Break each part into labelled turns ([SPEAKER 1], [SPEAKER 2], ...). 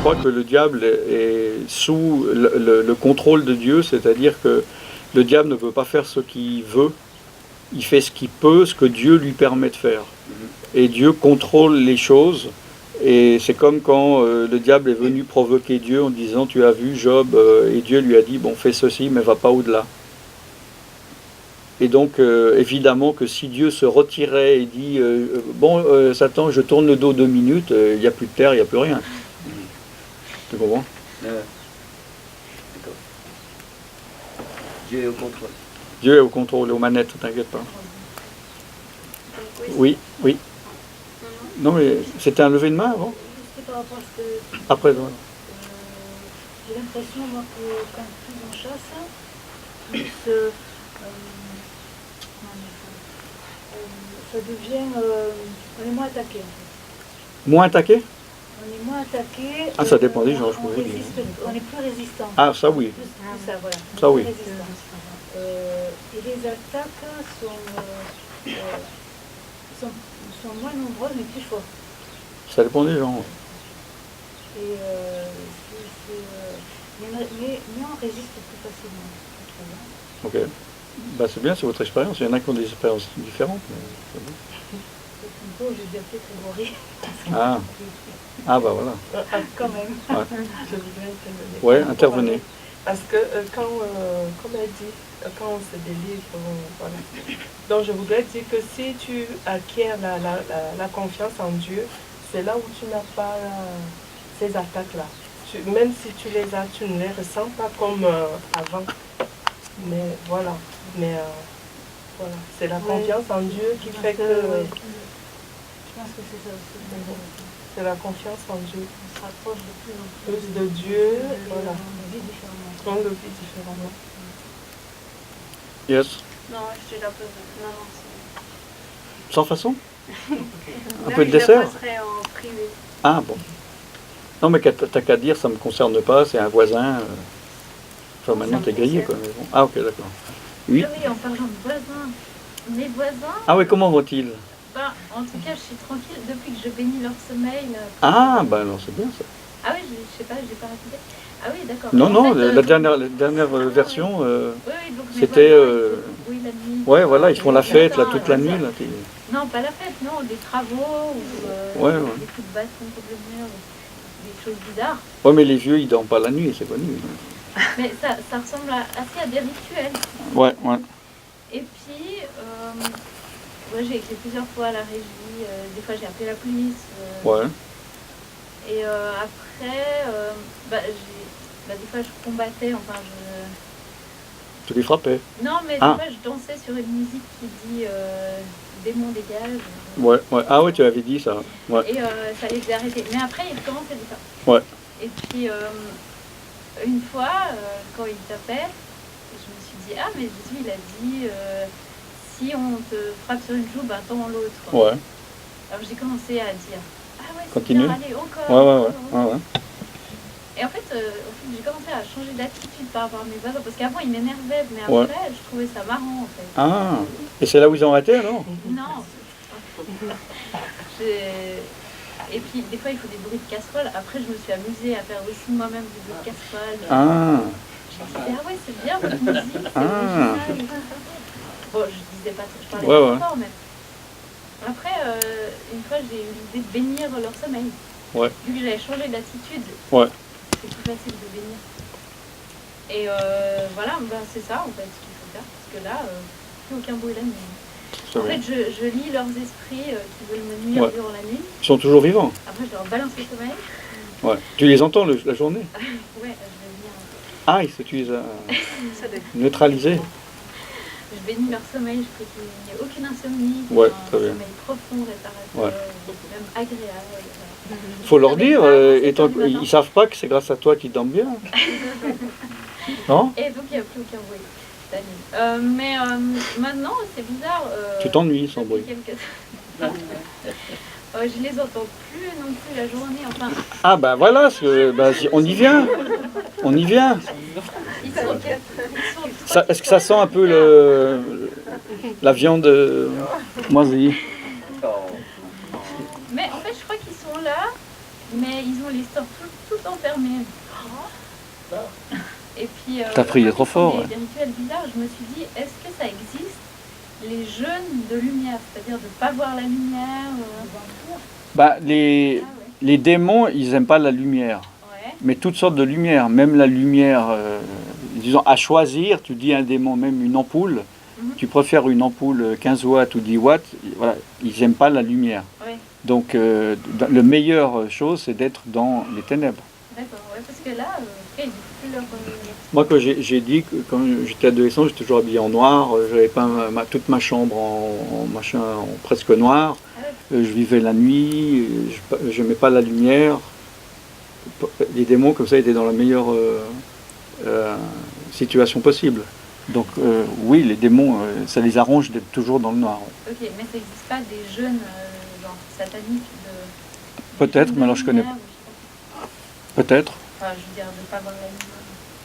[SPEAKER 1] crois que le diable est sous le contrôle de Dieu, c'est-à-dire que le diable ne peut pas faire ce qu'il veut, il fait ce qu'il peut, ce que Dieu lui permet de faire. Et Dieu contrôle les choses, et c'est comme quand le diable est venu provoquer Dieu en disant « Tu as vu Job ?» et Dieu lui a dit « Bon, fais ceci, mais va pas au-delà. » Et donc, évidemment que si Dieu se retirait et dit « Bon, Satan, je tourne le dos 2 minutes, il n'y a plus de terre, il n'y a plus rien. » Tu comprends?
[SPEAKER 2] D'accord. Dieu est au contrôle.
[SPEAKER 1] Dieu est au contrôle, aux manettes, t'inquiète pas. Oui, oui. Non, mais c'était un lever de main avant?
[SPEAKER 3] C'était par rapport à ce que...
[SPEAKER 1] Après, voilà.
[SPEAKER 3] J'ai l'impression, moi, que quand plus on chasse, plus ça devient... on est moins attaqué, en fait.
[SPEAKER 1] Moins attaqué?
[SPEAKER 3] On est moins attaqué.
[SPEAKER 1] Ah, ça dépend des gens, je pourrais dire.
[SPEAKER 3] On est plus résistant.
[SPEAKER 1] Ah, ça oui.
[SPEAKER 3] Plus ça, voilà.
[SPEAKER 1] Ça oui.
[SPEAKER 3] Et les attaques sont moins nombreuses, mais plus fortes.
[SPEAKER 1] Ça dépend des gens.
[SPEAKER 3] Et mais on résiste plus facilement.
[SPEAKER 1] Ok. Bah, c'est bien, c'est votre expérience. Il y en a qui ont des expériences différentes.
[SPEAKER 3] J'ai déjà fait Grégory.
[SPEAKER 1] Ah. Ah, bah voilà.
[SPEAKER 3] Quand même.
[SPEAKER 1] Ouais.
[SPEAKER 4] Je voudrais intervenir.
[SPEAKER 1] Ouais, intervenez.
[SPEAKER 4] Parce que comme elle dit, quand on se délivre, voilà. Donc je voudrais dire que si tu acquiers la confiance en Dieu, c'est là où tu n'as pas ces attaques-là. Même si tu les as, tu ne les ressens pas comme avant. Mais voilà. Mais voilà. C'est la confiance en Dieu qui fait que...
[SPEAKER 3] Je pense que c'est ça aussi.
[SPEAKER 4] C'est la confiance en Dieu.
[SPEAKER 3] On se rapproche de plus en
[SPEAKER 4] Plus de Dieu, voilà.
[SPEAKER 3] On vit différemment.
[SPEAKER 4] On le vit différemment.
[SPEAKER 1] Yes.
[SPEAKER 5] Non, je te la pose. Non, non,
[SPEAKER 1] Sans façon? Un
[SPEAKER 5] non,
[SPEAKER 1] peu de
[SPEAKER 5] je la
[SPEAKER 1] dessert?
[SPEAKER 5] poserai en privé.
[SPEAKER 1] Ah, bon. Non, mais t'as qu'à dire, ça ne me concerne pas, c'est un voisin. Enfin, maintenant, t'es grillé, quoi. Mais bon. Ah, ok, d'accord. Oui.
[SPEAKER 5] Ah oui, en parlant de voisins. Mes voisins,
[SPEAKER 1] Ah oui, comment vont-ils?
[SPEAKER 5] ben, en tout cas, je suis tranquille depuis que je bénis leur sommeil. Là.
[SPEAKER 1] Ah, bah alors c'est bien ça.
[SPEAKER 5] Ah oui, je sais pas, j'ai pas raconté. Ah oui, d'accord.
[SPEAKER 1] Non,
[SPEAKER 5] En
[SPEAKER 1] non,
[SPEAKER 5] fait,
[SPEAKER 1] la dernière version,
[SPEAKER 5] oui, oui, donc mes
[SPEAKER 1] c'était...
[SPEAKER 5] voisins, oui, la nuit.
[SPEAKER 1] Ouais, voilà, ils font la fête là, toute la
[SPEAKER 5] ça.
[SPEAKER 1] nuit. Là,
[SPEAKER 5] Non, pas la fête, non, des travaux, ou
[SPEAKER 1] Ouais,
[SPEAKER 5] des
[SPEAKER 1] ouais.
[SPEAKER 5] coups de bâton contre le mur, des choses bizarres.
[SPEAKER 1] Ouais, mais les vieux, ils dorment pas la nuit, c'est connu.
[SPEAKER 5] Mais ça ressemble assez à des rituels.
[SPEAKER 1] Ouais, ouais.
[SPEAKER 5] Et puis, ouais, j'ai écrit plusieurs fois à la régie, des fois j'ai appelé la police.
[SPEAKER 1] Ouais.
[SPEAKER 5] Et après, des fois je combattais, enfin
[SPEAKER 1] Tu les frappais.
[SPEAKER 5] Non, mais des
[SPEAKER 1] Ah.
[SPEAKER 5] fois je dansais sur une musique qui dit démon dégage.
[SPEAKER 1] Ouais, ouais. Ah ouais, tu avais dit ça. Ouais.
[SPEAKER 5] Et ça les faisait arrêter. Mais après, ils commençaient à dire ça.
[SPEAKER 1] Ouais.
[SPEAKER 5] Et puis, une fois, quand il tapait, je me suis dit, ah, mais Jésus, il a dit, si on te frappe sur une joue, ben tends l'autre.
[SPEAKER 1] Ouais.
[SPEAKER 5] Alors j'ai commencé à dire, ah ouais, c'est
[SPEAKER 1] Continue.
[SPEAKER 5] bien, allez, encore.
[SPEAKER 1] Ouais.
[SPEAKER 5] Et en fait, j'ai commencé à changer d'attitude par rapport à mes voisins, parce qu'avant, ils m'énervaient, mais après, je trouvais ça marrant, en fait.
[SPEAKER 1] Ah. Et c'est là où ils ont arrêté alors?
[SPEAKER 5] Non. Et puis, des fois, il faut des bruits de casserole. Après, je me suis amusée à faire aussi moi-même des bruits de casserole.
[SPEAKER 1] Ah.
[SPEAKER 5] Je me disais, ah ouais, c'est bien votre musique, c'est
[SPEAKER 1] Ah.
[SPEAKER 5] original. Bon, je disais pas trop, je parlais
[SPEAKER 1] Ouais,
[SPEAKER 5] pas fort, mais... Après, une fois, j'ai eu l'idée de bénir leur sommeil.
[SPEAKER 1] Ouais.
[SPEAKER 5] Vu que j'avais changé d'attitude,
[SPEAKER 1] Ouais.
[SPEAKER 5] c'est plus facile de bénir. Et voilà, ben, c'est ça en fait ce qu'il faut faire. Parce que là, plus aucun bruit la nuit.
[SPEAKER 1] C'est
[SPEAKER 5] En
[SPEAKER 1] bien.
[SPEAKER 5] fait, je lis leurs esprits qui veulent me nuire
[SPEAKER 1] Ouais.
[SPEAKER 5] durant la nuit.
[SPEAKER 1] Ils sont toujours vivants.
[SPEAKER 5] Après, je leur balance le sommeil.
[SPEAKER 1] Ouais. Tu les entends la journée?
[SPEAKER 5] Ouais, je vais venir.
[SPEAKER 1] Ah, tu les as neutralisés.
[SPEAKER 5] Je bénis leur sommeil, je prie qu'il n'y ait aucune insomnie, qu'il y
[SPEAKER 1] Ouais,
[SPEAKER 5] ait un
[SPEAKER 1] très bien.
[SPEAKER 5] sommeil profond, réparateur,
[SPEAKER 1] Ouais.
[SPEAKER 5] même agréable.
[SPEAKER 1] Faut leur dire,
[SPEAKER 5] Avec
[SPEAKER 1] étant,
[SPEAKER 5] ça,
[SPEAKER 1] ils savent pas que c'est grâce à toi qu'ils dorment bien. Non?
[SPEAKER 5] Et donc, il n'y a plus aucun bruit la nuit. Mais maintenant, c'est bizarre.
[SPEAKER 1] Tu t'ennuies sans
[SPEAKER 5] depuis
[SPEAKER 1] bruit.
[SPEAKER 5] quelques- je les entends plus non plus la journée. Enfin,
[SPEAKER 1] Ah bah voilà, on y vient. On y vient.
[SPEAKER 5] ils sont
[SPEAKER 1] Est-ce que ça sent un peu la viande moisie?
[SPEAKER 5] Mais en fait, je crois qu'ils sont là, mais ils ont les stores tout tout enfermé. Et puis,
[SPEAKER 1] T'as prié trop fort,
[SPEAKER 5] des,
[SPEAKER 1] ouais.
[SPEAKER 5] des rituels bizarres, je me suis dit, est-ce que ça existe, les jeûnes de lumière, c'est-à-dire de ne pas voir la lumière
[SPEAKER 1] Bah,
[SPEAKER 5] Ah ouais.
[SPEAKER 1] les démons, ils n'aiment pas la lumière.
[SPEAKER 5] Ouais.
[SPEAKER 1] Mais toutes sortes de lumière, même la lumière, disons, à choisir, tu dis à un démon, même une ampoule,
[SPEAKER 5] Mhm.
[SPEAKER 1] tu préfères une ampoule 15 watts ou 10 watts, voilà, ils n'aiment pas la lumière.
[SPEAKER 5] Ouais.
[SPEAKER 1] Donc, le meilleure chose, c'est d'être dans les ténèbres.
[SPEAKER 5] D'accord, ouais, parce que là, après, ils disent plus leur.
[SPEAKER 1] Moi, quand j'ai dit que quand j'étais adolescent, j'étais toujours habillé en noir, j'avais pas toute ma chambre en presque noir,
[SPEAKER 5] Ah ouais.
[SPEAKER 1] je vivais la nuit, je n'aimais pas la lumière. Les démons, comme ça, étaient dans la meilleure situation possible. Donc, oui, les démons, ça les arrange d'être toujours dans le noir.
[SPEAKER 5] Ok, mais ça n'existe pas des jeûnes genre sataniques de.
[SPEAKER 1] Peut-être,
[SPEAKER 5] des jeûnes
[SPEAKER 1] mais alors
[SPEAKER 5] de
[SPEAKER 1] je connais
[SPEAKER 5] lumière, ou je sais pas.
[SPEAKER 1] Peut-être.
[SPEAKER 5] Enfin, je veux dire, de ne pas voir la lumière.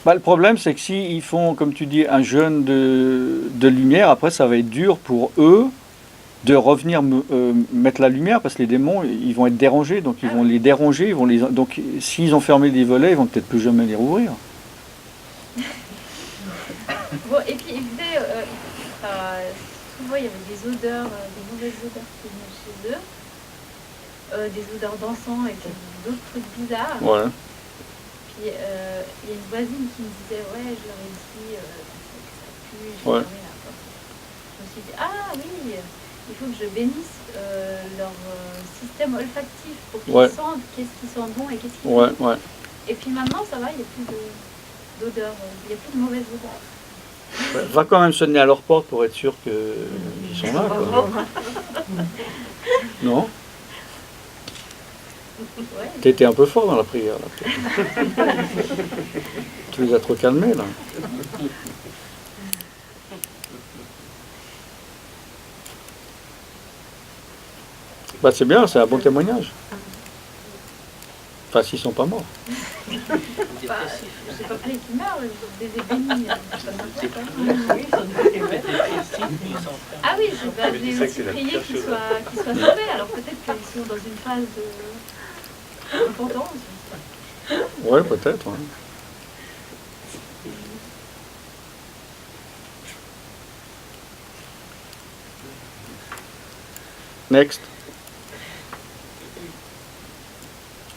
[SPEAKER 1] Bah, le problème, c'est que s'ils font, comme tu dis, un jeûne de lumière, après, ça va être dur pour eux de revenir mettre la lumière, parce que les démons, ils vont être dérangés, donc ils vont les déranger, donc s'ils ont fermé les volets, ils vont peut-être plus jamais les rouvrir.
[SPEAKER 5] Bon, et puis, il faisait, souvent, il y avait des odeurs, des mauvaises odeurs qui venaient chez eux, des odeurs d'encens et puis d'autres trucs bizarres.
[SPEAKER 1] Ouais.
[SPEAKER 5] Puis, il y a une voisine qui me disait, ouais, je leur ai dit que ça pue, j'ai
[SPEAKER 1] Ouais.
[SPEAKER 5] fermé la porte. Je me suis dit, ah oui, il faut que je bénisse leur système olfactif pour qu'ils
[SPEAKER 1] Ouais.
[SPEAKER 5] sentent qu'est-ce qui sent bon et qu'est-ce qui
[SPEAKER 1] Ouais,
[SPEAKER 5] sent.
[SPEAKER 1] ouais.
[SPEAKER 5] Et puis maintenant, ça va, il n'y a plus d'odeur, il n'y a plus de mauvaise odeur.
[SPEAKER 1] Ouais. Va quand même sonner à leur porte pour être sûr qu'ils sont là, quoi. Non?
[SPEAKER 5] Ouais.
[SPEAKER 1] T'étais un peu fort dans la prière, là. Tu les as trop calmés, là. Bah, c'est bien, c'est un bon témoignage. Enfin, s'ils sont pas morts.
[SPEAKER 5] Bah, j'ai pas pris qui meurent, je les ai bénis. Ah oui, j'ai aussi prié qu'ils soient sauvés. Alors peut-être qu'ils sont dans une phase de repentance.
[SPEAKER 1] Ouais, peut-être. Ouais. Next.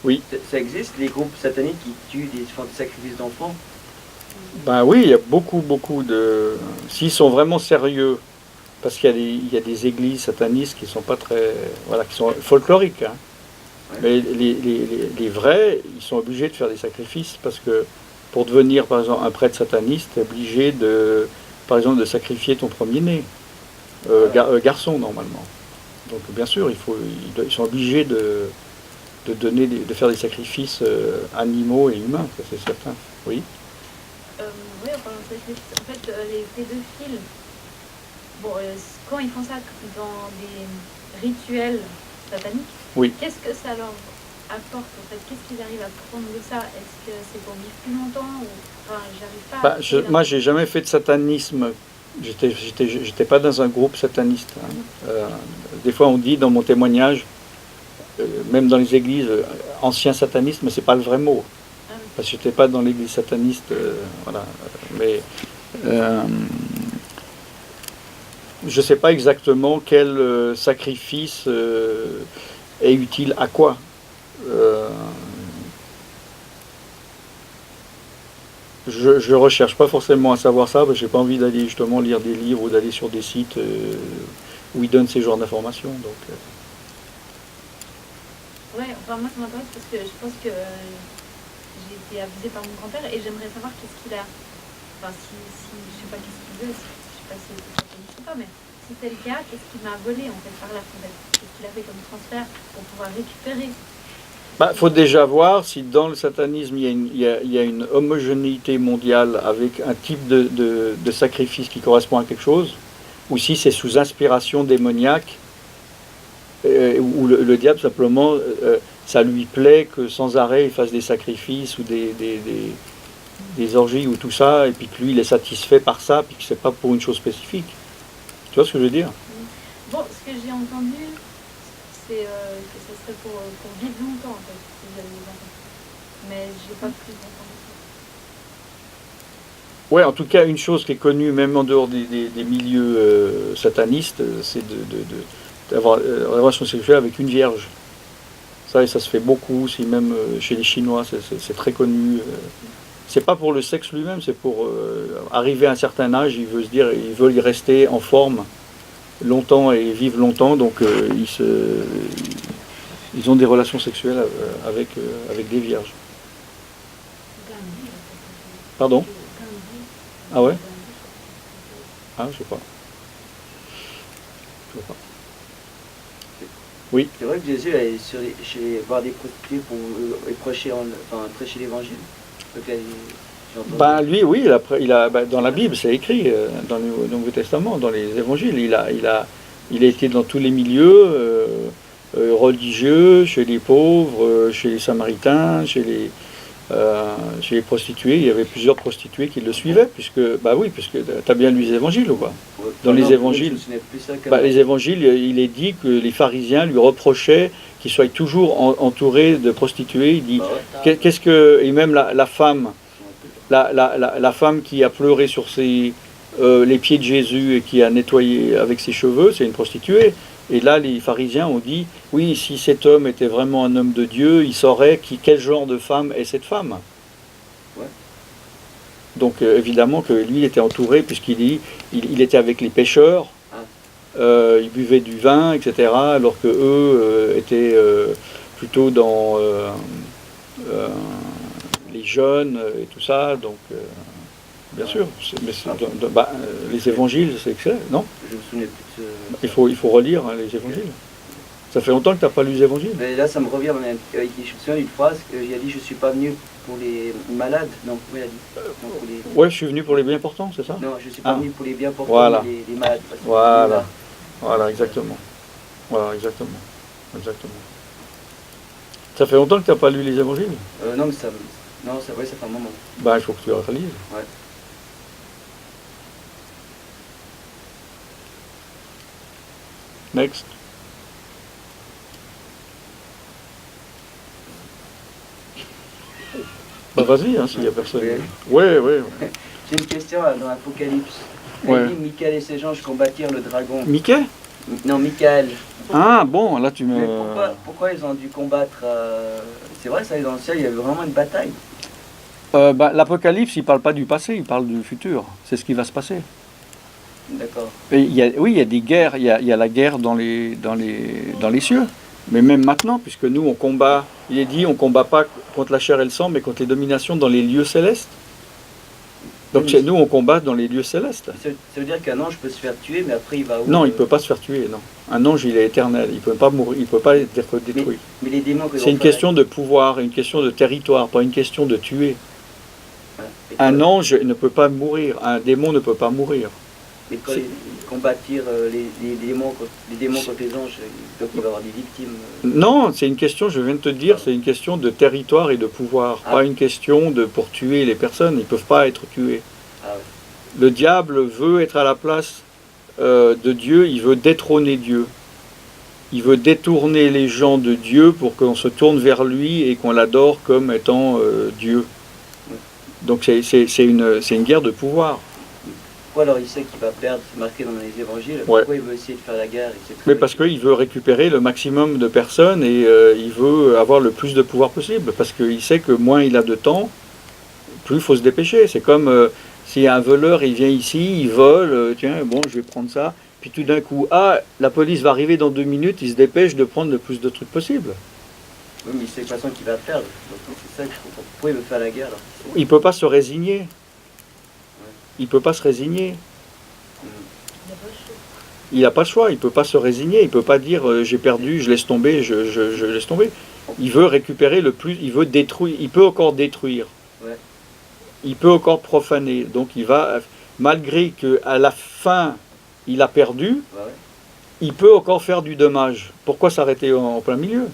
[SPEAKER 1] Oui.
[SPEAKER 2] Ça existe, les groupes sataniques qui tuent des sacrifices d'enfants?
[SPEAKER 1] Ben oui, il y a beaucoup de... S'ils sont vraiment sérieux, parce qu'il y a des églises satanistes qui sont pas très... Voilà, qui sont folkloriques. Hein.
[SPEAKER 2] Ouais.
[SPEAKER 1] Mais les vrais, ils sont obligés de faire des sacrifices, parce que pour devenir, par exemple, un prêtre sataniste, tu es obligé, par exemple, de sacrifier ton premier-né. Garçon, normalement. Donc, bien sûr, ils sont obligés de faire des sacrifices animaux et humains, ça c'est certain. Oui.
[SPEAKER 5] Oui, enfin, en fait, les pédophiles, bon, quand ils font ça dans des rituels sataniques,
[SPEAKER 1] Oui.
[SPEAKER 5] qu'est-ce que ça leur apporte en fait? Qu'est-ce qu'ils arrivent à prendre de ça? Est-ce que c'est pour vivre plus longtemps ou... Enfin, j'arrive pas à...
[SPEAKER 1] Moi, j'ai jamais fait de satanisme. J'étais pas dans un groupe sataniste. Hein. Des fois, on dit dans mon témoignage, même dans les églises, ancien sataniste, mais c'est pas le vrai mot.
[SPEAKER 5] Ah oui.
[SPEAKER 1] Parce que j'étais pas dans l'église sataniste, voilà. Mais je sais pas exactement quel sacrifice est utile à quoi. Je recherche pas forcément à savoir ça, parce que j'ai pas envie d'aller justement lire des livres ou d'aller sur des sites où ils donnent ces genres d'informations. Donc,
[SPEAKER 5] Ouais, enfin moi ça m'intéresse parce que je pense que j'ai été abusée par mon grand-père et j'aimerais savoir qu'est-ce qu'il a. Enfin, si je sais pas qu'est-ce qu'il veut, je sais pas si c'est sataniste ou pas, mais si c'est le cas, qu'est-ce qu'il m'a volé en fait par là, qu'est-ce qu'il a fait comme transfert pour pouvoir récupérer.
[SPEAKER 1] bah, faut déjà voir si dans le satanisme il y a une homogénéité mondiale avec un type de sacrifice qui correspond à quelque chose, ou si c'est sous inspiration démoniaque, où le diable simplement, ça lui plaît que sans arrêt il fasse des sacrifices ou des orgies ou tout ça, et puis que lui il est satisfait par ça, puis que c'est pas pour une chose spécifique. Tu vois ce que je veux dire?
[SPEAKER 5] Bon, ce que j'ai entendu, c'est que ce serait pour vivre longtemps en fait, si vous avez des enfants. mais j'ai pas plus d'informations.
[SPEAKER 1] Ouais, en tout cas, une chose qui est connue, même en dehors des milieux satanistes, c'est d'avoir une relation sexuelle avec une vierge. Ça, et ça se fait beaucoup, c'est même chez les Chinois, c'est très connu. C'est pas pour le sexe lui-même, c'est pour arriver à un certain âge, ils veulent y rester en forme longtemps et vivre longtemps, donc ils ont des relations sexuelles avec des vierges. Pardon? Ah ouais? Ah, je sais pas. Je sais pas.
[SPEAKER 2] C'est vrai que Jésus allait voir des prostituées pour prêcher l'évangile. Donc, j'ai entendu.
[SPEAKER 1] Ben, lui, oui, dans la Bible, c'est écrit, dans le Nouveau Testament, dans les évangiles, il a été dans tous les milieux religieux, chez les pauvres, chez les Samaritains, chez les prostituées. Il y avait plusieurs prostituées qui le suivaient, puisque tu as bien lu les évangiles ou pas? Dans les évangiles, les évangiles, il est dit que les pharisiens lui reprochaient qu'il soit toujours entouré de prostituées. Il dit, qu'est-ce que... Et même la femme, la femme qui a pleuré sur les pieds de Jésus et qui a nettoyé avec ses cheveux, c'est une prostituée. Et là, les pharisiens ont dit, oui, si cet homme était vraiment un homme de Dieu, il saurait quel genre de femme est cette femme.
[SPEAKER 2] Ouais.
[SPEAKER 1] Donc évidemment que lui, il était entouré, puisqu'il était avec les pêcheurs, il buvait du vin, etc., alors que eux étaient plutôt dans les jeunes et tout ça, donc... Bien sûr, les évangiles, c'est excellent, non?
[SPEAKER 2] Je me souvenais plus de ce...
[SPEAKER 1] Il faut relire les évangiles. Ça fait longtemps que tu n'as pas lu les évangiles.
[SPEAKER 2] Mais là, ça me revient, je me souviens d'une phrase, il a dit, je ne suis pas venu pour les malades. Non, comment il a dit?
[SPEAKER 1] Ouais, je suis venu pour les bien portants, c'est ça?
[SPEAKER 2] Non, je ne suis pas venu pour les bien portants,
[SPEAKER 1] voilà.
[SPEAKER 2] mais les malades.
[SPEAKER 1] Voilà, exactement. Voilà, exactement. Ça fait longtemps que tu n'as pas lu les évangiles?
[SPEAKER 2] Non, mais ça fait un moment.
[SPEAKER 1] Bah, il faut que tu les relises.
[SPEAKER 2] Ouais.
[SPEAKER 1] Next. Bah vas-y, hein, s'il n'y a personne. Ouais.
[SPEAKER 2] J'ai une question dans l'Apocalypse.
[SPEAKER 1] Ouais.
[SPEAKER 2] Il dit, Michael et ses anges combattirent le dragon.
[SPEAKER 1] Mickey?
[SPEAKER 2] Non, Michael.
[SPEAKER 1] Ah bon, là tu me...
[SPEAKER 2] Mais pourquoi ils ont dû combattre C'est vrai, ça, dans le ciel, il y avait vraiment une bataille.
[SPEAKER 1] L'Apocalypse, il ne parle pas du passé, il parle du futur. C'est ce qui va se passer.
[SPEAKER 2] D'accord.
[SPEAKER 1] Et il y a des guerres, il y a la guerre dans les cieux. Mais même maintenant, puisque nous on combat, il est dit, on ne combat pas contre la chair et le sang, mais contre les dominations dans les lieux célestes. Donc nous on combat dans les lieux célestes.
[SPEAKER 2] Ça veut dire qu'un ange peut se faire tuer, mais après il va où?
[SPEAKER 1] Non, il ne peut pas se faire tuer, non. Un ange, il est éternel, il ne peut pas mourir, il ne peut pas être détruit.
[SPEAKER 2] Mais les démons...
[SPEAKER 1] C'est une question de pouvoir, une question de territoire, pas une question de tuer. Un ange ne peut pas mourir, un démon ne peut pas mourir.
[SPEAKER 2] Mais quand ils combattirent les démons contre les anges, donc il va y avoir des victimes.
[SPEAKER 1] Non, c'est une question, je viens de te dire, c'est une question de territoire et de pouvoir, pas une question pour tuer les personnes, ils ne peuvent pas être tués.
[SPEAKER 2] Ah ouais.
[SPEAKER 1] Le diable veut être à la place de Dieu, il veut détrôner Dieu. Il veut détourner les gens de Dieu pour qu'on se tourne vers lui et qu'on l'adore comme étant Dieu. Donc c'est une guerre de pouvoir.
[SPEAKER 2] Pourquoi alors il sait qu'il va perdre, c'est marqué dans les évangiles, pourquoi il veut essayer de faire la guerre?
[SPEAKER 1] Mais parce qu'il veut récupérer le maximum de personnes et il veut avoir le plus de pouvoir possible. Parce qu'il sait que moins il a de temps, plus il faut se dépêcher. C'est comme si un voleur, il vient ici, il vole, tiens, bon, je vais prendre ça. Puis tout d'un coup, la police va arriver dans 2 minutes, il se dépêche de prendre le plus de trucs possible.
[SPEAKER 2] Oui, mais c'est de toute façon qu'il va perdre. Donc c'est ça, pourquoi il veut faire la guerre alors?
[SPEAKER 1] Il ne peut pas se résigner. Il ne peut pas se résigner. Il n'a pas le choix, il ne peut pas se résigner, il ne peut pas dire j'ai perdu, je laisse tomber, je laisse tomber. Il veut récupérer le plus, il veut détruire, il peut encore détruire.
[SPEAKER 2] Ouais.
[SPEAKER 1] Il peut encore profaner. Donc il va, malgré qu'à la fin il a perdu, il peut encore faire du dommage. Pourquoi s'arrêter en plein milieu?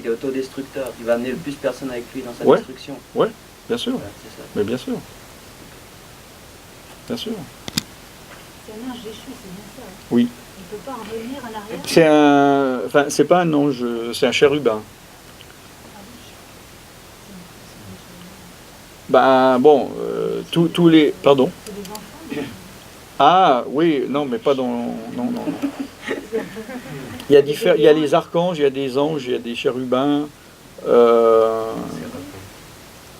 [SPEAKER 2] Il est autodestructeur, il va amener le plus de personnes avec lui dans sa destruction.
[SPEAKER 1] Oui, bien sûr.
[SPEAKER 2] Voilà, c'est ça.
[SPEAKER 1] Mais bien sûr. Bien sûr.
[SPEAKER 3] C'est un ange déchu, c'est bien ça.
[SPEAKER 1] Oui.
[SPEAKER 3] Il ne peut pas revenir en arrière.
[SPEAKER 1] C'est pas un ange, c'est un chérubin. Ben bon, tous les... Pardon.
[SPEAKER 3] C'est des enfants.
[SPEAKER 1] Ah oui, non, mais pas dans... Non, non, non. Il y a les archanges, il y a des anges, il y a des chérubins.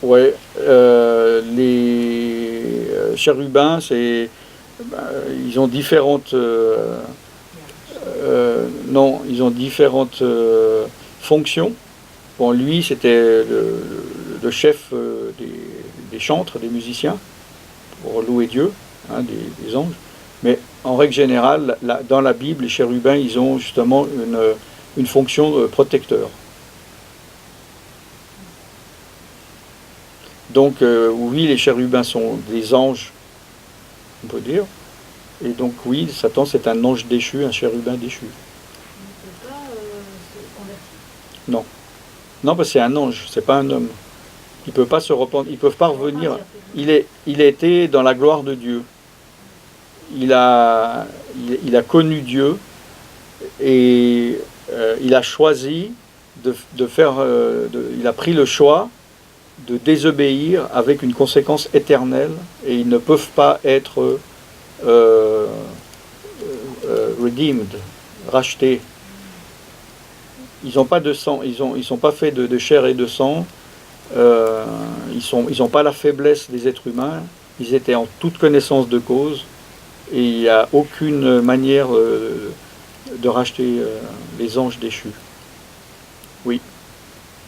[SPEAKER 1] Ouais, les chérubins, ils ont différentes... non, ils ont différentes fonctions. Bon, lui, c'était le chef des chantres, des musiciens, pour louer Dieu, hein, des anges. Mais en règle générale, dans la Bible, les chérubins, ils ont justement une fonction de protecteur. Donc, oui, les chérubins sont des anges, on peut dire. Et donc, oui, Satan, c'est un ange déchu, un chérubin déchu.
[SPEAKER 3] Il ne peut pas se convertir.
[SPEAKER 1] Non. Non, parce que c'est un ange, c'est pas un homme. Ils ne peuvent pas se repentir, ils ne peuvent pas revenir. Il a été dans la gloire de Dieu. Il a connu Dieu et il a choisi de faire. Il a pris le choix de désobéir avec une conséquence éternelle et ils ne peuvent pas être redeemed, rachetés. Ils n'ont pas de sang, ils sont pas faits de chair et de sang. Ils n'ont pas la faiblesse des êtres humains. Ils étaient en toute connaissance de cause. Et il n'y a aucune manière de racheter les anges déchus. Oui.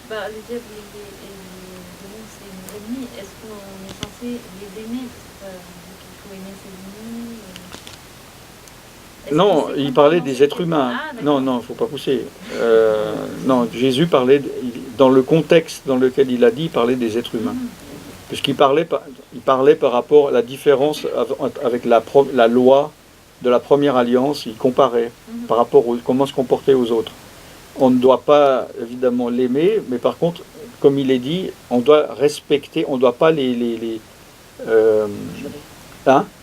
[SPEAKER 5] Bah, le diable et les démons, c'est nos ennemis. Est-ce qu'on est censé les aimer? Parce qu'il faut aimer ses ennemis.
[SPEAKER 1] Non, il parlait des êtres humains.
[SPEAKER 5] Ah,
[SPEAKER 1] non, non, il ne faut pas pousser. Non, Jésus parlait, dans le contexte dans lequel il a dit, il parlait des êtres humains. Puisqu'il parlait par rapport à la différence avec la loi de la première alliance, il comparait par rapport à comment se comporter aux autres. On ne doit pas évidemment l'aimer, mais par contre, comme il est dit, on doit respecter, on ne doit pas hein?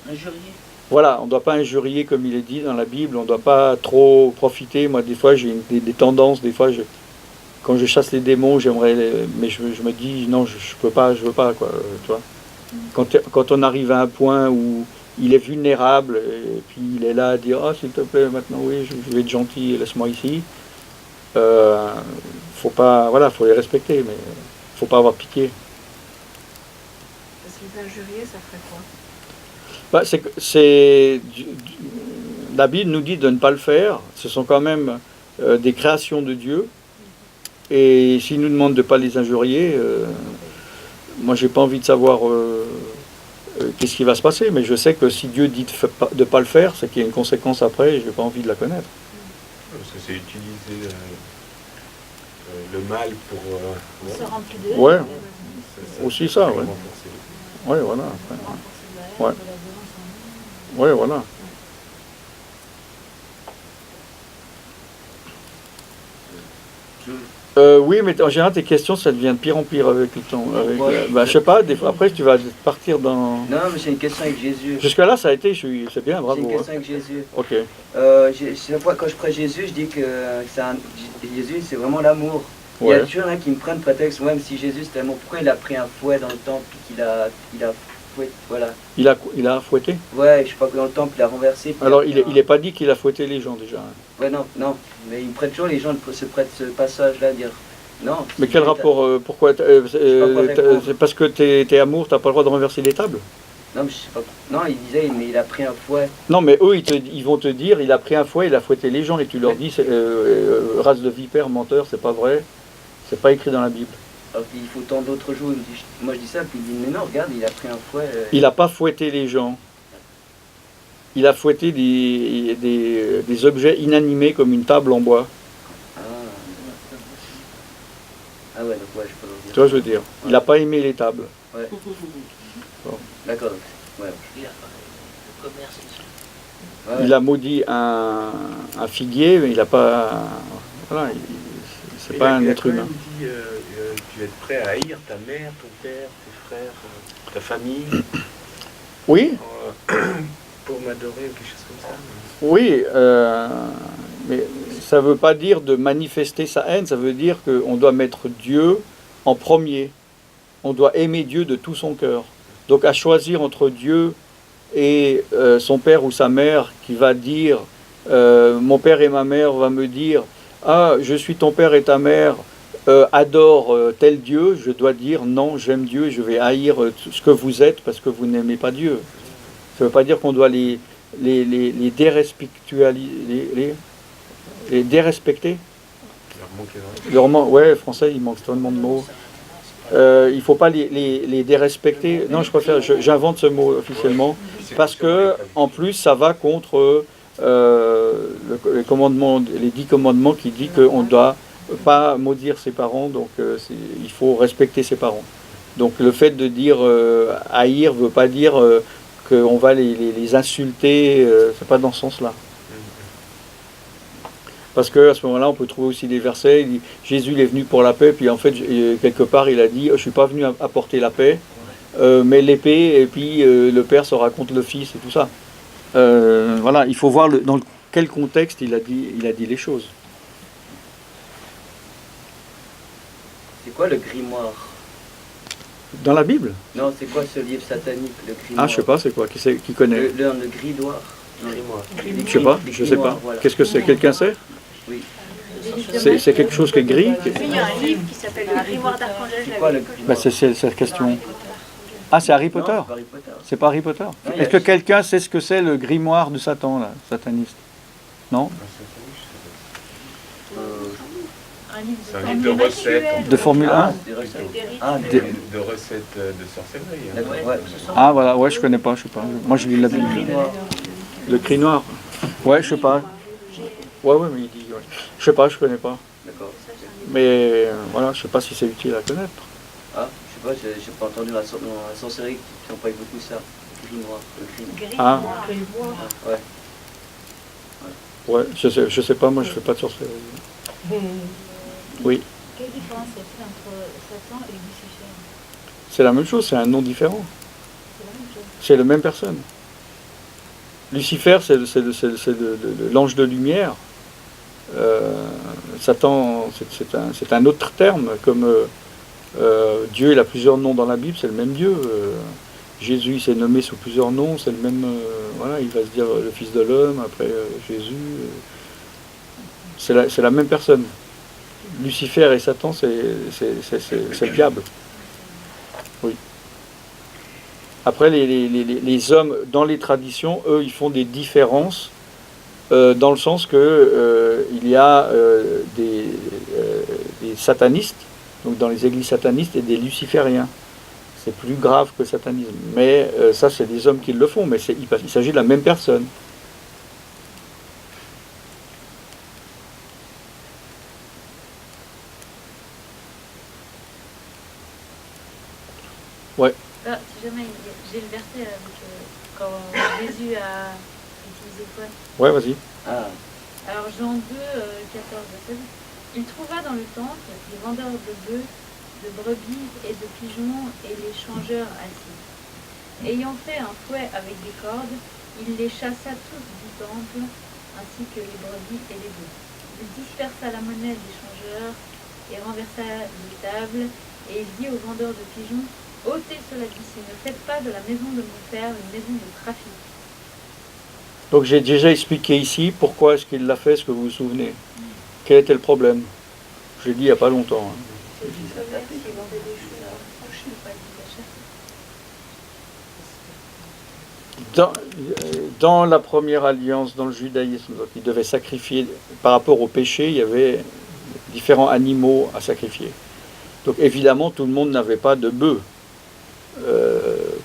[SPEAKER 2] Injurier.
[SPEAKER 1] Voilà, on ne doit pas injurier comme il est dit dans la Bible, on ne doit pas trop profiter. Moi, des fois, j'ai des tendances, des fois, quand je chasse les démons, mais je me dis, non, je veux pas, quoi, tu vois. Quand on arrive à un point où il est vulnérable, et puis il est là à dire, ah, s'il te plaît, maintenant, oui, je vais être gentil, laisse-moi ici. Faut pas, voilà, faut les respecter, mais faut pas avoir pitié.
[SPEAKER 4] Parce que les injurier, ça ferait quoi?
[SPEAKER 1] La Bible nous dit de ne pas le faire. Ce sont quand même des créations de Dieu. Et s'il nous demande de ne pas les injurier, moi j'ai pas envie de savoir qu'est-ce qui va se passer. Mais je sais que si Dieu dit de ne pas le faire, c'est qu'il y a une conséquence après et je n'ai pas envie de la connaître.
[SPEAKER 6] Parce que c'est utiliser le mal pour...
[SPEAKER 3] Se remplit de haine.
[SPEAKER 1] Ouais,
[SPEAKER 6] ça
[SPEAKER 1] aussi ça,
[SPEAKER 6] fait
[SPEAKER 1] ouais.
[SPEAKER 6] renforcer.
[SPEAKER 1] Ouais, voilà.
[SPEAKER 3] Renforcer de la haine,
[SPEAKER 1] Ouais.
[SPEAKER 3] de la violence en nous.
[SPEAKER 1] Ouais, voilà. Oui, mais en général, tes questions, ça devient de pire en pire avec le temps. Je sais pas, des fois, après, tu vas partir dans...
[SPEAKER 2] Non, mais c'est une question avec Jésus.
[SPEAKER 1] Jusque-là, ça a été, c'est bien,
[SPEAKER 2] C'est
[SPEAKER 1] bravo.
[SPEAKER 2] une
[SPEAKER 1] Hein.
[SPEAKER 2] question avec Jésus.
[SPEAKER 1] Ok.
[SPEAKER 2] Chaque fois quand je prêche Jésus, je dis que Jésus, c'est vraiment l'amour. Il y a
[SPEAKER 1] Ouais.
[SPEAKER 2] toujours un qui me prennent prétexte, même si Jésus c'est l'amour, pourquoi il a pris un fouet dans le temple, puis qu'il a fouetté, voilà.
[SPEAKER 1] Il a fouetté?
[SPEAKER 2] Ouais, je sais pas que dans le temple, il a renversé. puis
[SPEAKER 1] Alors,
[SPEAKER 2] il
[SPEAKER 1] il n'est pas dit qu'il a fouetté les gens, déjà. Hein.
[SPEAKER 2] Ouais, non, mais il me prête toujours, les gens se prêtent ce passage-là, dire non.
[SPEAKER 1] Mais
[SPEAKER 2] si
[SPEAKER 1] quel
[SPEAKER 2] Jésus
[SPEAKER 1] rapport pourquoi c'est parce que t'es amour, t'as pas le droit de renverser les tables?
[SPEAKER 2] Non, mais je sais pas. Non, il disait, mais il a pris un fouet.
[SPEAKER 1] Non, mais eux, ils vont te dire, il a pris un fouet, il a fouetté les gens, et tu leur dis, race de vipère, menteur, c'est pas vrai, c'est pas écrit dans la Bible.
[SPEAKER 2] Alors qu'il faut tant d'autres jours. Moi je dis ça, puis il dit, mais non, regarde, il a pris un fouet.
[SPEAKER 1] Il n'a pas fouetté les gens. Il a fouetté des objets inanimés comme une table en bois.
[SPEAKER 2] Ah ouais, donc ouais, je peux le dire.
[SPEAKER 1] Tu vois, je veux dire. Il n'a pas aimé les tables.
[SPEAKER 2] Ouais.
[SPEAKER 1] Bon.
[SPEAKER 2] D'accord, ouais.
[SPEAKER 7] Le commerce aussi.
[SPEAKER 2] Ouais.
[SPEAKER 1] Il a maudit un figuier, mais il n'a pas... Voilà, c'est pas un être humain.
[SPEAKER 6] Il a quand même dit, tu vas être prêt à haïr ta mère, ton père, tes frères, ta famille,
[SPEAKER 1] Oui,
[SPEAKER 6] pour m'adorer ou quelque chose comme ça.
[SPEAKER 1] oui, mais ça ne veut pas dire de manifester sa haine, ça veut dire qu'on doit mettre Dieu en premier. on doit aimer Dieu de tout son cœur. Donc à choisir entre Dieu et son père ou sa mère qui va dire, mon père et ma mère va me dire, ah, je suis ton père et ta mère, adore tel Dieu, je dois dire non, j'aime Dieu et je vais haïr ce que vous êtes parce que vous n'aimez pas Dieu. Ça ne veut pas dire qu'on doit les dérespecter. Ouais, français, il manque tellement de mots. Il ne faut pas les dérespecter. Non, je préfère, j'invente ce mot officiellement, parce que en plus, ça va contre les 10 commandements qui dit qu'on ne doit pas maudire ses parents, donc il faut respecter ses parents. Donc le fait de dire haïr ne veut pas dire qu'on va les insulter, c'est pas dans ce sens-là. Parce qu'à ce moment-là, on peut trouver aussi des versets, il dit, Jésus il est venu pour la paix, puis en fait, quelque part, il a dit, je ne suis pas venu apporter la paix, mais l'épée, et puis le Père se raconte le Fils, et tout ça. Voilà, il faut voir dans quel contexte il a dit les choses.
[SPEAKER 2] C'est quoi le grimoire?
[SPEAKER 1] Dans la Bible?
[SPEAKER 2] Non, c'est quoi ce livre satanique, le grimoire?
[SPEAKER 1] Ah, je sais pas, c'est quoi? Qui connaît?
[SPEAKER 2] Le gridoir.
[SPEAKER 1] Je sais pas, je sais pas.
[SPEAKER 2] Voilà.
[SPEAKER 1] Qu'est-ce que c'est? Quelqu'un sait?
[SPEAKER 2] Oui.
[SPEAKER 1] C'est quelque chose qui est gris?
[SPEAKER 3] Il y a un livre qui s'appelle Le Grimoire d'Archangel.
[SPEAKER 2] C'est quoi le grimoire?
[SPEAKER 1] C'est cette question. Ah, c'est Harry Potter?
[SPEAKER 2] Non, c'est pas Harry Potter.
[SPEAKER 1] C'est pas Harry Potter? Est-ce que quelqu'un sait ce que c'est le grimoire de Satan, là, sataniste? Non?
[SPEAKER 6] C'est un livre de recettes.
[SPEAKER 1] De Formule 1?
[SPEAKER 2] Des recettes.
[SPEAKER 6] De recettes de sorcellerie. Hein.
[SPEAKER 2] D'accord, ouais.
[SPEAKER 1] Ah, voilà, ouais, je connais pas, je sais pas. Moi, je lis la Bible. Le cri noir? Ouais, je sais pas. Ouais, mais il dit, ouais. Je sais pas, je connais pas.
[SPEAKER 2] D'accord.
[SPEAKER 1] Mais voilà, je sais pas si c'est utile à connaître.
[SPEAKER 2] Ah, je sais pas, j'ai pas entendu dans la sorcellerie qui n'ont pas eu beaucoup ça. Le grimoire. Le grimoire.
[SPEAKER 1] Ah,
[SPEAKER 2] Ah, ouais.
[SPEAKER 1] ouais, je sais pas, moi je fais pas de sorcellerie. Oui,
[SPEAKER 3] Quelle différence y a-t-il entre Satan et Lucifer?
[SPEAKER 1] c'est la même chose, c'est un nom différent.
[SPEAKER 3] C'est la même chose.
[SPEAKER 1] C'est la même personne. Lucifer, c'est l'ange de lumière. Satan, c'est un autre terme, comme Dieu, il a plusieurs noms dans la Bible, c'est le même Dieu. Jésus, il s'est nommé sous plusieurs noms, c'est le même. Voilà, il va se dire le Fils de l'homme, après Jésus. C'est la même personne. Lucifer et Satan, c'est le diable. Oui. Après, les hommes, dans les traditions, eux, ils font des différences dans le sens que il y a des satanistes, donc dans les églises satanistes, et des lucifériens. C'est plus grave que le satanisme. Mais ça, c'est des hommes qui le font, mais il s'agit de la même personne. Ouais.
[SPEAKER 5] Là, si jamais j'ai le verset avec, quand Jésus a utilisé quoi?
[SPEAKER 1] Ouais, vas-y.
[SPEAKER 2] Ah,
[SPEAKER 5] Alors Jean 2, 14, 16. Il trouva dans le temple des vendeurs de bœufs, de brebis et de pigeons et les changeurs assis. Ayant fait un fouet avec des cordes, il les chassa tous du temple, ainsi que les brebis et les bœufs. Il dispersa la monnaie des changeurs et renversa les tables, et il dit aux vendeurs de pigeons, ôtez cela d'ici, ne faites pas de la maison de mon père une maison de trafic.
[SPEAKER 1] Donc j'ai déjà expliqué ici pourquoi est-ce qu'il l'a fait, est-ce que vous vous souvenez? Quel était le problème? Je l'ai dit il n'y a pas longtemps. Hein. Dans la première alliance, dans le judaïsme, donc, il devait sacrifier, par rapport au péché, il y avait différents animaux à sacrifier. Donc évidemment, tout le monde n'avait pas de bœuf.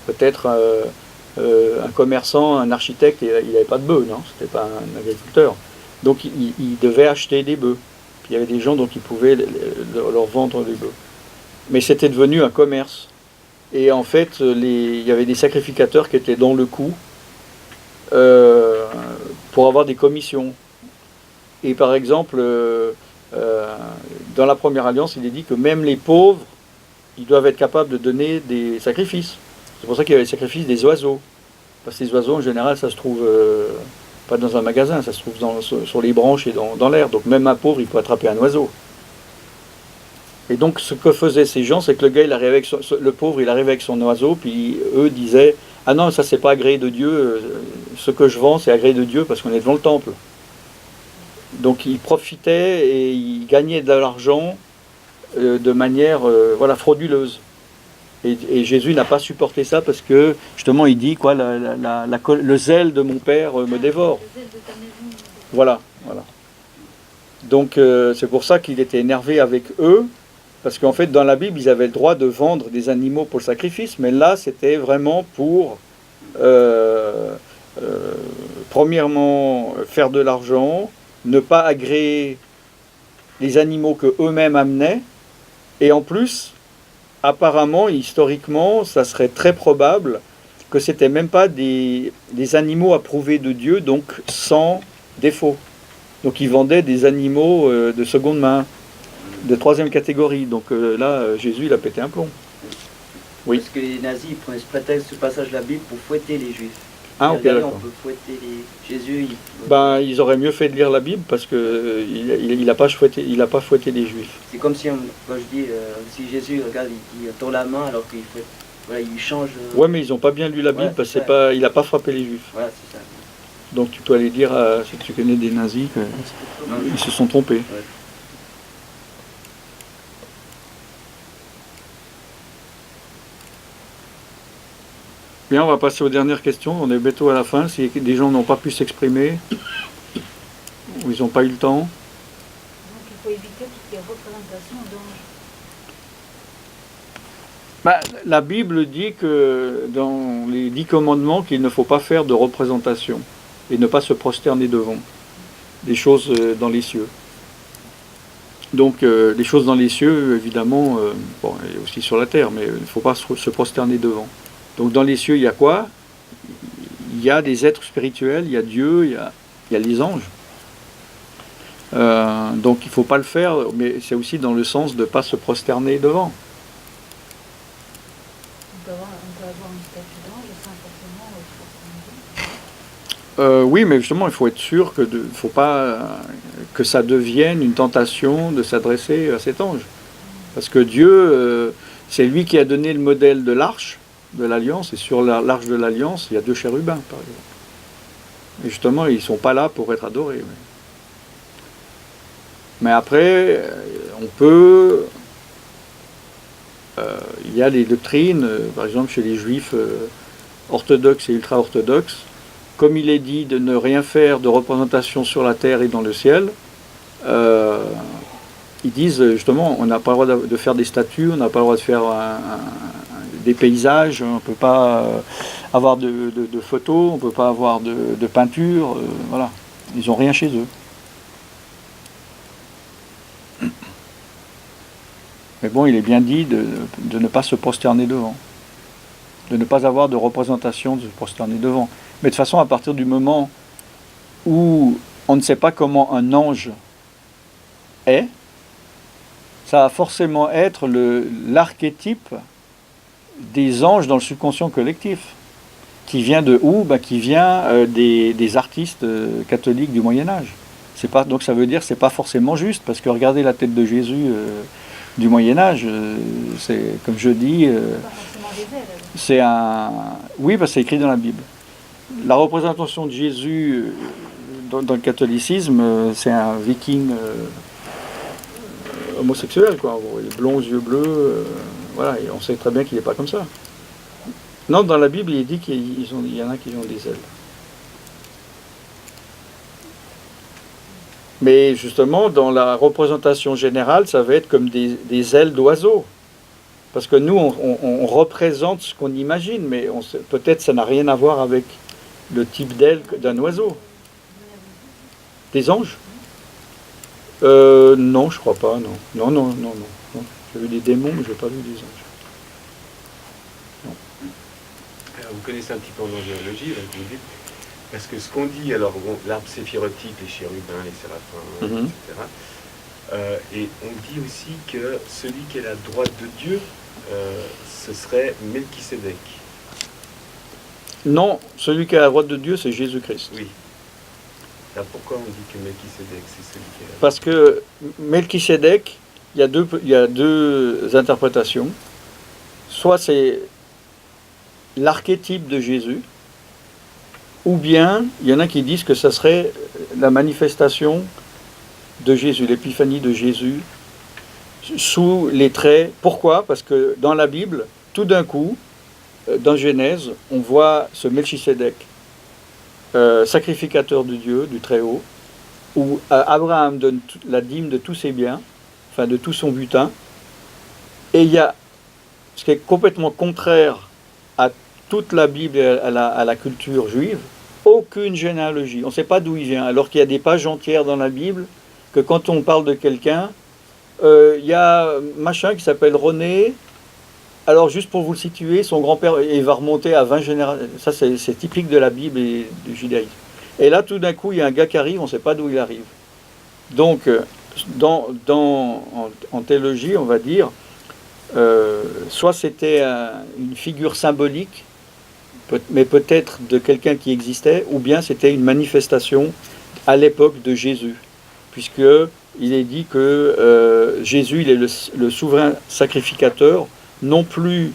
[SPEAKER 1] Peut-être un commerçant, un architecte, il n'avait pas de bœuf, non? C'était pas un agriculteur. Donc il devait acheter des bœufs. Puis il y avait des gens dont il pouvait leur vendre des bœufs. Mais c'était devenu un commerce. Et en fait, il y avait des sacrificateurs qui étaient dans le coup pour avoir des commissions. Et par exemple, dans la première alliance, il est dit que même les pauvres, ils doivent être capables de donner des sacrifices. C'est pour ça qu'il y avait les sacrifices des oiseaux. Parce que les oiseaux, en général, ça se trouve pas dans un magasin, ça se trouve sur les branches et dans l'air. Donc même un pauvre, il peut attraper un oiseau. Et donc ce que faisaient ces gens, c'est que le gars, il arrivait avec le pauvre, il arrivait avec son oiseau, puis eux disaient « Ah non, ça c'est pas agréé de Dieu, ce que je vends c'est agréé de Dieu parce qu'on est devant le temple. » Donc ils profitaient et ils gagnaient de l'argent de manière frauduleuse. Et Jésus n'a pas supporté ça parce que justement il dit quoi, le zèle de mon Père me dévore.
[SPEAKER 5] Le zèle de ta maison.
[SPEAKER 1] Voilà. Donc c'est pour ça qu'il était énervé avec eux, parce qu'en fait dans la Bible ils avaient le droit de vendre des animaux pour le sacrifice, mais là c'était vraiment pour premièrement faire de l'argent, ne pas agréer les animaux que eux-mêmes amenaient, et en plus apparemment, historiquement, ça serait très probable que c'était même pas des animaux approuvés de Dieu, donc sans défaut. Donc ils vendaient des animaux de seconde main, de troisième catégorie. Donc là, Jésus, il a pété un plomb. Oui.
[SPEAKER 2] Parce que les nazis, ils prenaient ce prétexte, ce passage de la Bible pour fouetter les juifs.
[SPEAKER 1] Ah, ok,
[SPEAKER 2] Regardez,
[SPEAKER 1] d'accord.
[SPEAKER 2] on peut fouetter Jésus.
[SPEAKER 1] Ils auraient mieux fait de lire la Bible parce que il n'a pas fouetté les juifs.
[SPEAKER 2] C'est comme si, quand je dis, si Jésus, regarde, il dit tourne la main alors qu'il fouette. Voilà, il change.
[SPEAKER 1] Ouais, mais ils n'ont pas bien lu la Bible
[SPEAKER 2] Ouais,
[SPEAKER 1] parce
[SPEAKER 2] c'est
[SPEAKER 1] que il n'a pas frappé les juifs.
[SPEAKER 2] Voilà, c'est ça.
[SPEAKER 1] Donc tu peux aller dire, si tu connais des nazis, qu'ils se sont trompés.
[SPEAKER 2] Ouais.
[SPEAKER 1] Bien, on va passer aux dernières questions. On est bientôt à la fin. Si des gens n'ont pas pu s'exprimer, ou ils n'ont pas eu le temps.
[SPEAKER 3] Donc il faut éviter toutes les représentations d'anges.
[SPEAKER 1] La Bible dit que dans les 10 commandements qu'il ne faut pas faire de représentation et ne pas se prosterner devant des choses dans les cieux. Donc les choses dans les cieux, évidemment, et aussi sur la terre, mais il ne faut pas se prosterner devant. Donc dans les cieux, il y a quoi? Il y a des êtres spirituels, il y a Dieu, il y a les anges. Donc il ne faut pas le faire, mais c'est aussi dans le sens de ne pas se prosterner devant.
[SPEAKER 3] On peut avoir une statue d'ange sans forcément
[SPEAKER 1] Oui, mais justement, il faut être sûr que faut pas que ça devienne une tentation de s'adresser à cet ange. Parce que Dieu, c'est lui qui a donné le modèle de l'arche de l'Alliance, et sur l'arche de l'Alliance, il y a 2 chérubins, par exemple. Et justement, ils ne sont pas là pour être adorés. Mais après, on peut... il y a des doctrines, par exemple chez les juifs orthodoxes et ultra-orthodoxes, comme il est dit de ne rien faire de représentation sur la terre et dans le ciel, ils disent justement on n'a pas le droit de faire des statues, on n'a pas le droit de faire des paysages, on ne peut pas avoir de photos, on ne peut pas avoir de peinture, voilà. Ils n'ont rien chez eux. Mais bon, il est bien dit de ne pas se prosterner devant, de ne pas avoir de représentation de se prosterner devant. Mais de toute façon, à partir du moment où on ne sait pas comment un ange est, ça va forcément être l'archétype des anges dans le subconscient collectif. Qui vient de où? Qui vient des artistes catholiques du Moyen-Âge. Donc ça veut dire que ce n'est pas forcément juste, parce que regardez la tête de Jésus du Moyen-Âge, c'est, comme je dis, c'est un... Oui, parce que c'est écrit dans la Bible. La représentation de Jésus dans le catholicisme, c'est un viking homosexuel, quoi. Il est blond aux yeux bleus, voilà, et on sait très bien qu'il n'est pas comme ça. Non, dans la Bible, il est dit qu'il y en a qui ont des ailes. Mais justement, dans la représentation générale, ça va être comme des ailes d'oiseaux. Parce que nous, on représente ce qu'on imagine, mais peut-être ça n'a rien à voir avec le type d'aile d'un oiseau. Des anges? Non, je crois pas, non. Non. J'ai vu des démons, mais je n'ai pas vu des anges. Non.
[SPEAKER 6] Alors, vous connaissez un petit peu en angiologie, là, vous dites, parce que ce qu'on dit, alors bon, l'arbre séphirotique, les chérubins, les séraphins, etc. Et on dit aussi que celui qui est à la droite de Dieu, ce serait Melchisédek.
[SPEAKER 1] Non, celui qui est à la droite de Dieu, c'est Jésus-Christ.
[SPEAKER 6] Oui. Alors pourquoi on dit que Melchisédek, c'est celui qui est à la droite?
[SPEAKER 1] Parce que Melchisédek, il y a deux interprétations. Soit c'est l'archétype de Jésus, ou bien il y en a qui disent que ça serait la manifestation de Jésus, l'épiphanie de Jésus, sous les traits. Pourquoi? Parce que dans la Bible, tout d'un coup, dans Genèse, on voit ce Melchisédek, sacrificateur de Dieu, du Très-Haut, où Abraham donne la dîme de tous ses biens, enfin de tout son butin, et il y a ce qui est complètement contraire à toute la Bible et à la culture juive, aucune généalogie. On ne sait pas d'où il vient, alors qu'il y a des pages entières dans la Bible que quand on parle de quelqu'un, il y a machin qui s'appelle René. Alors juste pour vous le situer, son grand-père, il va remonter à 20 générations. Ça c'est typique de la Bible et du judaïsme. Et là tout d'un coup, il y a un gars qui arrive, on ne sait pas d'où il arrive. Donc en théologie, on va dire, soit c'était une figure symbolique, mais peut-être de quelqu'un qui existait, ou bien c'était une manifestation à l'époque de Jésus, puisque il est dit que Jésus, il est le souverain sacrificateur, non plus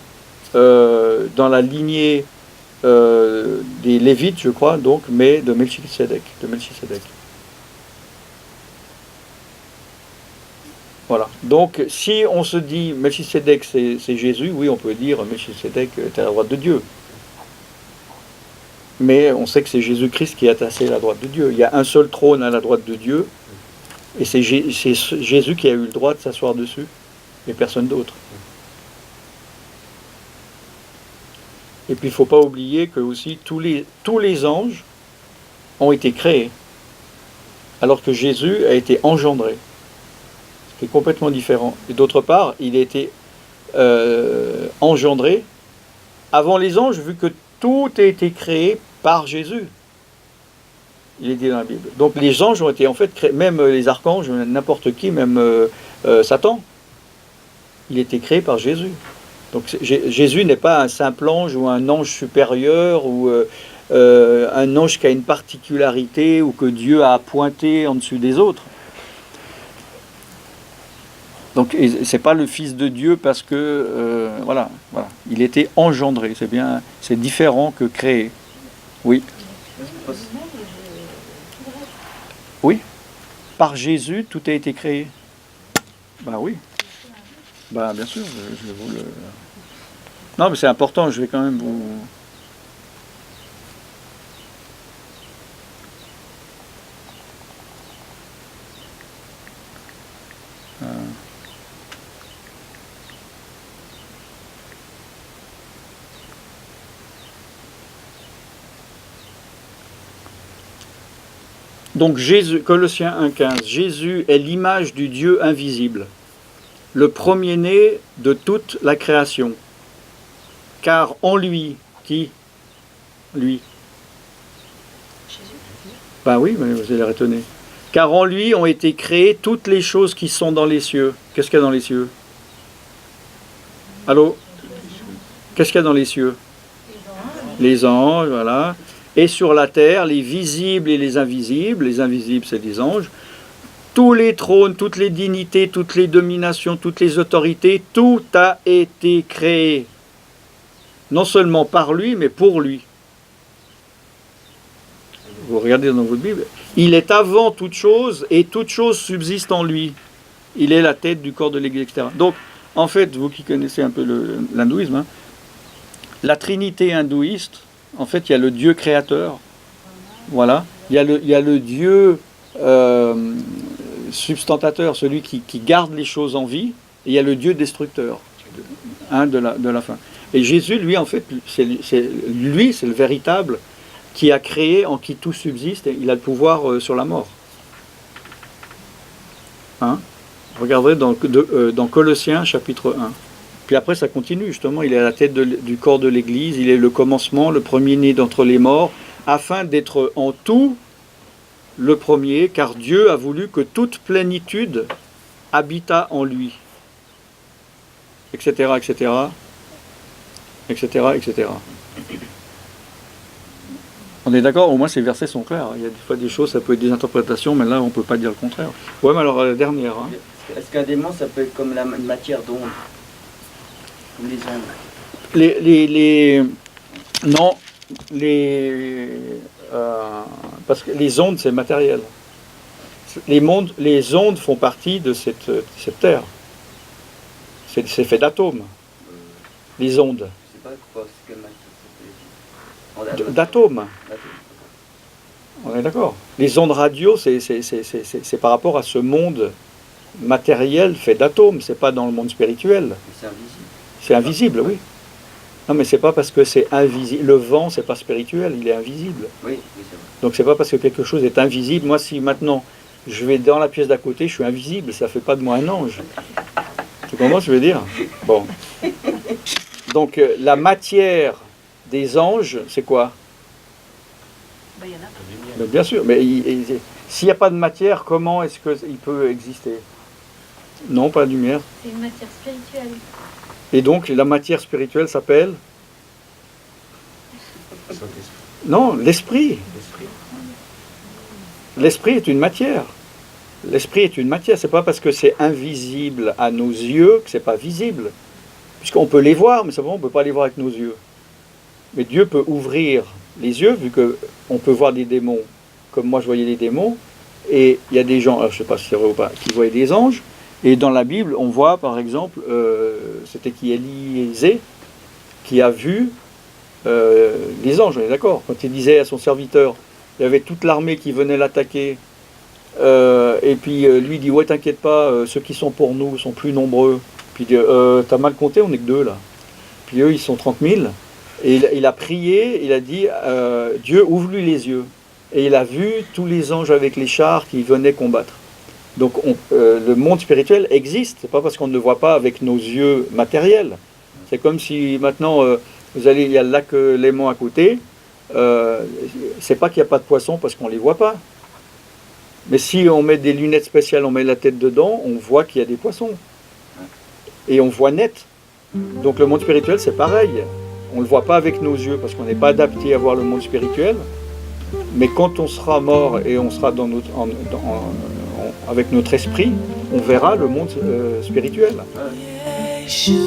[SPEAKER 1] dans la lignée des Lévites, je crois, donc, mais de Melchisédek. Voilà. Donc, si on se dit Melchisédek, c'est Jésus, oui, on peut dire Melchisédek est à la droite de Dieu. Mais on sait que c'est Jésus-Christ qui est assis à la droite de Dieu. Il y a un seul trône à la droite de Dieu, et c'est Jésus qui a eu le droit de s'asseoir dessus, et personne d'autre. Et puis il ne faut pas oublier que aussi tous les anges ont été créés, alors que Jésus a été engendré, ce qui est complètement différent. Et d'autre part, il a été engendré avant les anges, vu que tout a été créé par Jésus. Il est dit dans la Bible. Donc les anges ont été en fait créés, même les archanges, n'importe qui, même Satan, il a été créé par Jésus. Donc Jésus n'est pas un simple ange ou un ange supérieur ou un ange qui a une particularité ou que Dieu a pointé en dessus des autres. Donc c'est pas le Fils de Dieu parce que voilà, il était engendré. C'est différent que créé. Oui. Oui. Par Jésus, tout a été créé. Ben oui. Ben bien sûr, je vais vous le. Non, mais c'est important. Je vais quand même vous. Donc Jésus, Colossiens 1,15, Jésus est l'image du Dieu invisible, le premier-né de toute la création. Car en lui, qui? Lui.
[SPEAKER 2] Jésus.
[SPEAKER 1] Ben oui, mais vous allez étonner. Car en lui ont été créées toutes les choses qui sont dans les cieux. Qu'est-ce qu'il y a dans les cieux? Allô? Qu'est-ce qu'il y a dans les cieux? Les anges, voilà. Et sur la terre, les visibles et les invisibles. Les invisibles, c'est les anges. Tous les trônes, toutes les dignités, toutes les dominations, toutes les autorités, tout a été créé. Non seulement par lui, mais pour lui. Vous regardez dans votre Bible. Il est avant toute chose et toute chose subsiste en lui. Il est la tête du corps de l'Église, etc. Donc, en fait, vous qui connaissez un peu l'hindouisme, hein, la trinité hindouiste, en fait, il y a le Dieu créateur, voilà. Il y a le Dieu substantateur, celui qui garde les choses en vie, et il y a le Dieu destructeur, de la fin. Et Jésus, lui, en fait, c'est le véritable qui a créé, en qui tout subsiste, et il a le pouvoir sur la mort. Hein? Regardez dans Colossiens, chapitre 1. Puis après, ça continue, justement. Il est à la tête du corps de l'Église. Il est le commencement, le premier-né d'entre les morts, afin d'être en tout le premier, car Dieu a voulu que toute plénitude habitât en lui. Etc., etc., etc., etc. On est d'accord, au moins ces versets sont clairs. Il y a des fois des choses, ça peut être des interprétations, mais là on ne peut pas dire le contraire. Ouais, mais alors la dernière. Hein.
[SPEAKER 2] Est-ce qu'un démon, ça peut être comme une matière d'onde? Comme les ondes?
[SPEAKER 1] Non, parce que les ondes, c'est matériel. Les ondes font partie de cette terre. C'est fait d'atomes. Les ondes.
[SPEAKER 2] Je sais pas quoi, c'est quelle matière?
[SPEAKER 1] D'atomes. On est d'accord. Les ondes radio, c'est par rapport à ce monde matériel fait d'atomes. C'est pas dans le monde spirituel.
[SPEAKER 2] C'est invisible.
[SPEAKER 1] C'est invisible, oui. Non, mais c'est pas parce que c'est invisible. Le vent, c'est pas spirituel, il est invisible.
[SPEAKER 2] Oui, c'est vrai.
[SPEAKER 1] Donc c'est pas parce que quelque chose est invisible. Moi, si maintenant je vais dans la pièce d'à côté, je suis invisible, ça fait pas de moi un ange. Tu comprends ce que je veux dire? Bon. Donc la matière des anges, c'est quoi?
[SPEAKER 3] Ben, il y en a.
[SPEAKER 1] Mais bien sûr, mais s'il n'y a pas de matière, comment est-ce qu'il peut exister? Non, pas de lumière.
[SPEAKER 5] C'est une matière spirituelle.
[SPEAKER 1] Et donc la matière spirituelle s'appelle? Non, l'esprit. L'esprit est une matière. L'esprit est une matière. C'est pas parce que c'est invisible à nos yeux que c'est pas visible. Puisqu'on peut les voir, mais simplement on ne peut pas les voir avec nos yeux. Mais Dieu peut ouvrir les yeux, vu qu'on peut voir des démons, comme moi je voyais les démons, et il y a des gens, alors je ne sais pas si c'est vrai ou pas, qui voyaient des anges, et dans la Bible, on voit par exemple, c'était qui, Élisée, qui a vu les anges, on est d'accord, quand il disait à son serviteur, il y avait toute l'armée qui venait l'attaquer, et puis lui dit, ouais t'inquiète pas, ceux qui sont pour nous sont plus nombreux, puis il dit, t'as mal compté, on n'est que 2 là, puis eux ils sont 30 000, et il a prié, il a dit, Dieu ouvre-lui les yeux. Et il a vu tous les anges avec les chars qui venaient combattre. Donc le monde spirituel existe, c'est pas parce qu'on ne le voit pas avec nos yeux matériels. C'est comme si maintenant, il y a le lac Léman à côté, c'est pas qu'il n'y a pas de poissons parce qu'on ne les voit pas. Mais si on met des lunettes spéciales, on met la tête dedans, on voit qu'il y a des poissons. Et on voit net. Donc le monde spirituel, c'est pareil. On ne le voit pas avec nos yeux parce qu'on n'est pas adapté à voir le monde spirituel. Mais quand on sera mort et on sera avec notre esprit, on verra le monde spirituel.
[SPEAKER 8] Yeshua.